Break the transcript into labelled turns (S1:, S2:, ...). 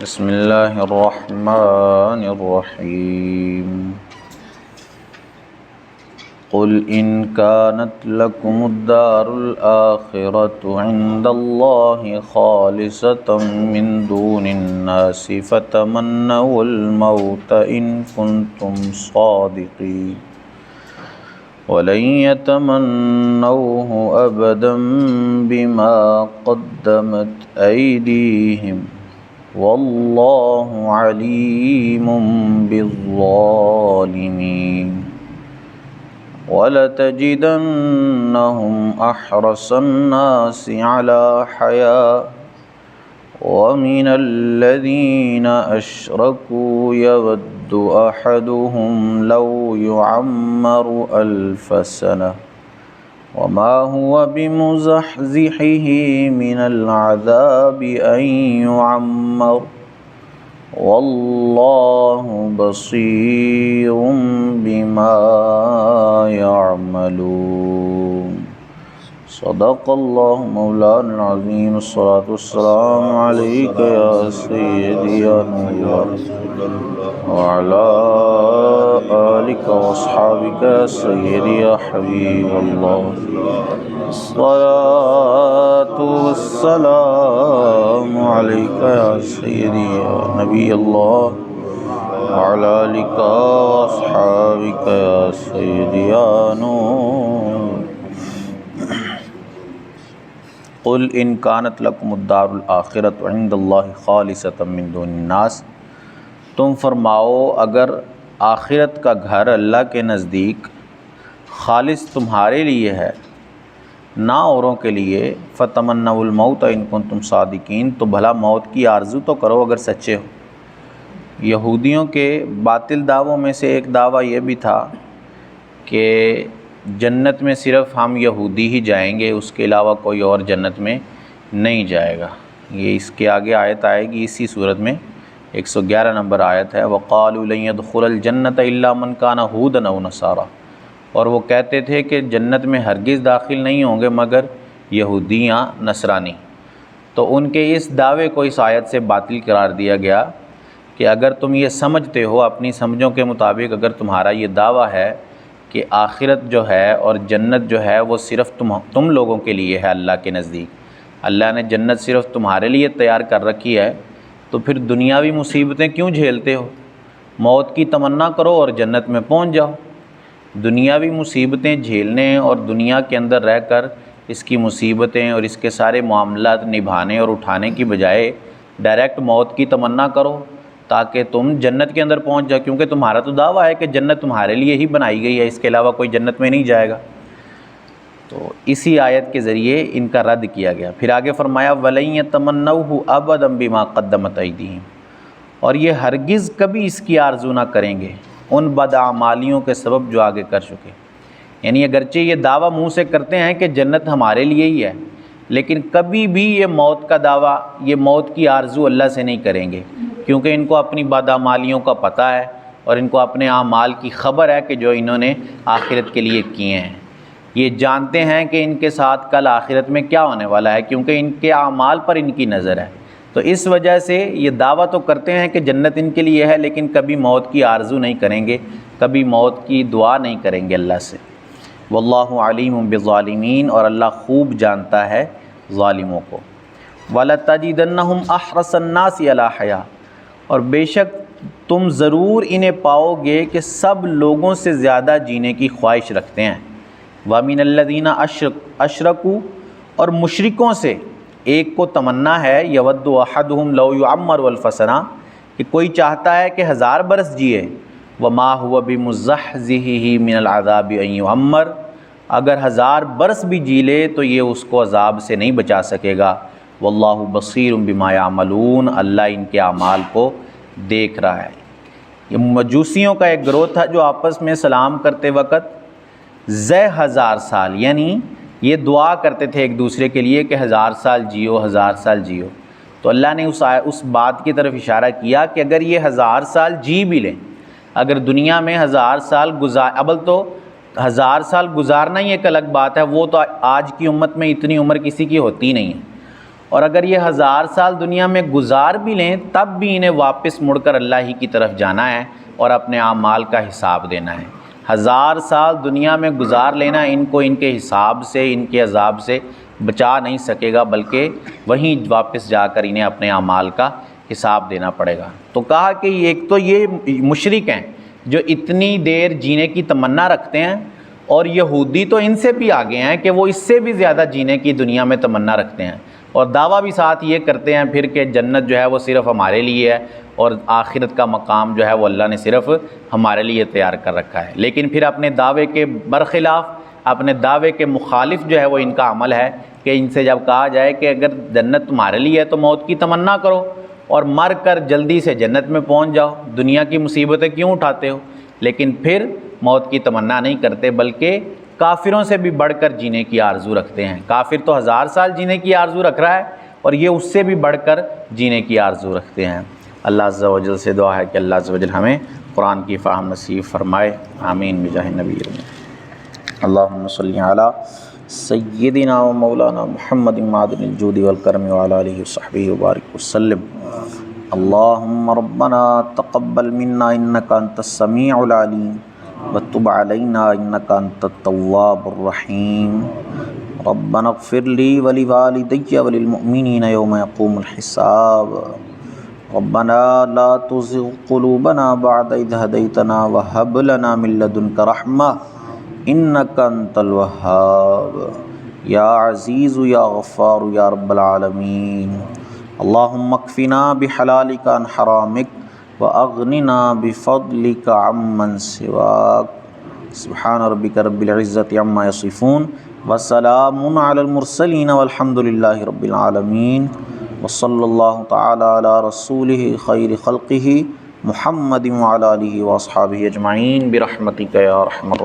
S1: بسم اللہ الرحمن الرحیم قل ان كانت لكم الدار الآخرة عند الله خالصة من دون الناس فتمنوا الموت إن كنتم صادقين ولن يتمنوه أبدا بما قدمت أيديهم والله عليم بالظالمين ولتجدنهم أحرص الناس على حياة ومن الذين أشركوا يود أحدهم لو يعمر 1000 سنة وما هو بمزحزحه من العذاب أن يعمر والله بصير بما يعملون صدق الله مولانا العظيم الصلاة والسلام عليك يا سيدي يا نور وعلى آلك وأصحابك يا سيدي يا حبيب الله الصلاة والسلام عليك يا سيدي يا نبي الله وعلى آلك وأصحابك يا سيدي يا نور قل ان كانت لكم الدار الآخرة عند الله خالصة من دون الناس، تم فرماؤ اگر آخرت کا گھر اللہ کے نزدیک خالص تمہارے لیے ہے نہ اوروں کے لیے، فتمنوا الموت ان کنتم صادقین، تو بھلا موت کی آرزو تو کرو اگر سچے ہو۔ یہودیوں کے باطل دعووں میں سے ایک دعویٰ یہ بھی تھا کہ جنت میں صرف ہم یہودی ہی جائیں گے، اس کے علاوہ کوئی اور جنت میں نہیں جائے گا۔ یہ اس کے آگے آیت آئے گی اسی صورت میں، 111 نمبر آیت ہے، وَقَالُوا لَن يَدْخُلَ الْجَنَّةَ إِلَّا مَنْ كَانَ هُودًا أَوْ نَصَارَىٰ، اور وہ کہتے تھے کہ جنت میں ہرگز داخل نہیں ہوں گے مگر یہودی یا نصرانی۔ تو ان کے اس دعوے کو اس آیت سے باطل قرار دیا گیا کہ اگر تم یہ سمجھتے ہو، اپنی سمجھوں کے مطابق اگر تمہارا یہ دعویٰ ہے کہ آخرت جو ہے اور جنت جو ہے وہ صرف تم لوگوں کے لیے ہے اللہ کے نزدیک، اللہ نے جنت صرف تمہارے لیے تیار کر رکھی ہے، تو پھر دنیاوی مصیبتیں کیوں جھیلتے ہو؟ موت کی تمنا کرو اور جنت میں پہنچ جاؤ۔ دنیاوی مصیبتیں جھیلنے اور دنیا کے اندر رہ کر اس کی مصیبتیں اور اس کے سارے معاملات نبھانے اور اٹھانے کی بجائے ڈائریکٹ موت کی تمنا کرو تاکہ تم جنت کے اندر پہنچ جاؤ، کیونکہ تمہارا تو دعویٰ ہے کہ جنت تمہارے لیے ہی بنائی گئی ہے، اس کے علاوہ کوئی جنت میں نہیں جائے گا۔ تو اسی آیت کے ذریعے ان کا رد کیا گیا۔ پھر آگے فرمایا وَلَن يَتَمَنَّوْهُ أَبَدًا بِمَا قَدَّمَتْ أَيْدِيهِمْ، اور یہ ہرگز کبھی اس کی آرزو نہ کریں گے ان بدعمالیوں کے سبب جو آگے کر چکے۔ یعنی اگرچہ یہ دعویٰ منہ سے کرتے ہیں کہ جنت ہمارے لیے ہی ہے، لیکن کبھی بھی یہ موت کا دعویٰ، یہ موت کی آرزو اللہ سے نہیں کریں گے، کیونکہ ان کو اپنی بدعمالیوں کا پتہ ہے اور ان کو اپنے اعمال کی خبر ہے کہ جو انہوں نے آخرت کے لیے کیے ہیں۔ یہ جانتے ہیں کہ ان کے ساتھ کل آخرت میں کیا ہونے والا ہے، کیونکہ ان کے اعمال پر ان کی نظر ہے۔ تو اس وجہ سے یہ دعویٰ تو کرتے ہیں کہ جنت ان کے لیے ہے، لیکن کبھی موت کی آرزو نہیں کریں گے، کبھی موت کی دعا نہیں کریں گے اللہ سے۔ واللہ علیم بالظالمین، اور اللہ خوب جانتا ہے ظالموں کو۔ وَلَتَجِدَنَّهُمْ أَحْرَصَ النَّاسِ عَلَىٰ حَيَاةٍ، اور بے شک تم ضرور انہیں پاؤ گے کہ سب لوگوں سے زیادہ جینے کی خواہش رکھتے ہیں۔ وَمِنَ الَّذِينَ أَشْرَكُوا، اور مشرکوں سے ایک کو تمنا ہے، یود احدہم لو یعمر 1000 سنہ، کہ کوئی چاہتا ہے کہ 1000 برس جیے، وما هو بمزحزحہ من العذاب ان یعمر، اگر 1000 برس بھی جی لے تو یہ اس کو عذاب سے نہیں بچا سکے گا۔ واللہ بصیر بما یعملون، اللہ ان کے اعمال کو دیکھ رہا ہے۔ یہ مجوسیوں کا ایک گروہ تھا جو آپس میں سلام کرتے وقت 1000 سال، یعنی یہ دعا کرتے تھے ایک دوسرے کے لیے کہ 1000 سال جیو، 1000 سال جیو۔ تو اللہ نے اس بات کی طرف اشارہ کیا کہ اگر یہ 1000 سال جی بھی لیں، اگر دنیا میں 1000 سال ابل تو 1000 سال گزارنا ہی ایک الگ بات ہے، وہ تو آج کی امت میں اتنی عمر کسی کی ہوتی نہیں ہے، اور اگر یہ 1000 سال دنیا میں گزار بھی لیں تب بھی انہیں واپس مڑ کر اللہ ہی کی طرف جانا ہے اور اپنے اعمال کا حساب دینا ہے۔ 1000 سال دنیا میں گزار لینا ان کو ان کے حساب سے، ان کے عذاب سے بچا نہیں سکے گا، بلکہ وہیں واپس جا کر انہیں اپنے اعمال کا حساب دینا پڑے گا۔ تو کہا کہ ایک تو یہ مشرک ہیں جو اتنی دیر جینے کی تمنا رکھتے ہیں، اور یہودی تو ان سے بھی آگے ہیں کہ وہ اس سے بھی زیادہ جینے کی دنیا میں تمنا رکھتے ہیں، اور دعویٰ بھی ساتھ یہ کرتے ہیں پھر کہ جنت جو ہے وہ صرف ہمارے لیے ہے اور آخرت کا مقام جو ہے وہ اللہ نے صرف ہمارے لیے تیار کر رکھا ہے۔ لیکن پھر اپنے دعوے کے برخلاف، اپنے دعوے کے مخالف جو ہے وہ ان کا عمل ہے کہ ان سے جب کہا جائے کہ اگر جنت تمہارے لیے ہے تو موت کی تمنا کرو اور مر کر جلدی سے جنت میں پہنچ جاؤ، دنیا کی مصیبتیں کیوں اٹھاتے ہو؟ لیکن پھر موت کی تمنا نہیں کرتے، بلکہ کافروں سے بھی بڑھ کر جینے کی آرزو رکھتے ہیں۔ کافر تو 1000 سال جینے کی آرزو رکھ رہا ہے اور یہ اس سے بھی بڑھ کر جینے کی آرزو رکھتے ہیں۔ اللہ عز و جل سے دعا ہے کہ اللہ عز و جل ہمیں قرآن کی فہم نصیب فرمائے، آمین بجاہ نبی اللہم صلی علی سیدنا و مولانا محمد معدن الجود والکرم وعلی آلہ وصحبہ وبارک وسلم۔ اللہم ربنا تقبل منا انکا انت السمیع العلیم وتب علینا انکا انت التواب الرحیم۔ ربنا اغفر لی ولوالدی وللمؤمنین یوم یقوم الحساب۔ ربنا لا تزغ قلوبنا بعد اذ ہدیتنا وہب لنا من لدنک رحمہ انک انت الوہاب۔ یا عزیز یا غفار یا رب العالمین۔ اللہم اکفنا بحلالک عن حرامک واغننا بفضلک عمن سواک۔ سبحان ربک رب العزة عما یصفون وسلام علی المرسلین والحمد للہ رب العالمین۔ وصلی اللہ تعالی علی رسولہ خیر خلقہ محمد وعلی آلہ واصحابہ اجمعین برحمتک یا ارحم الراحمین۔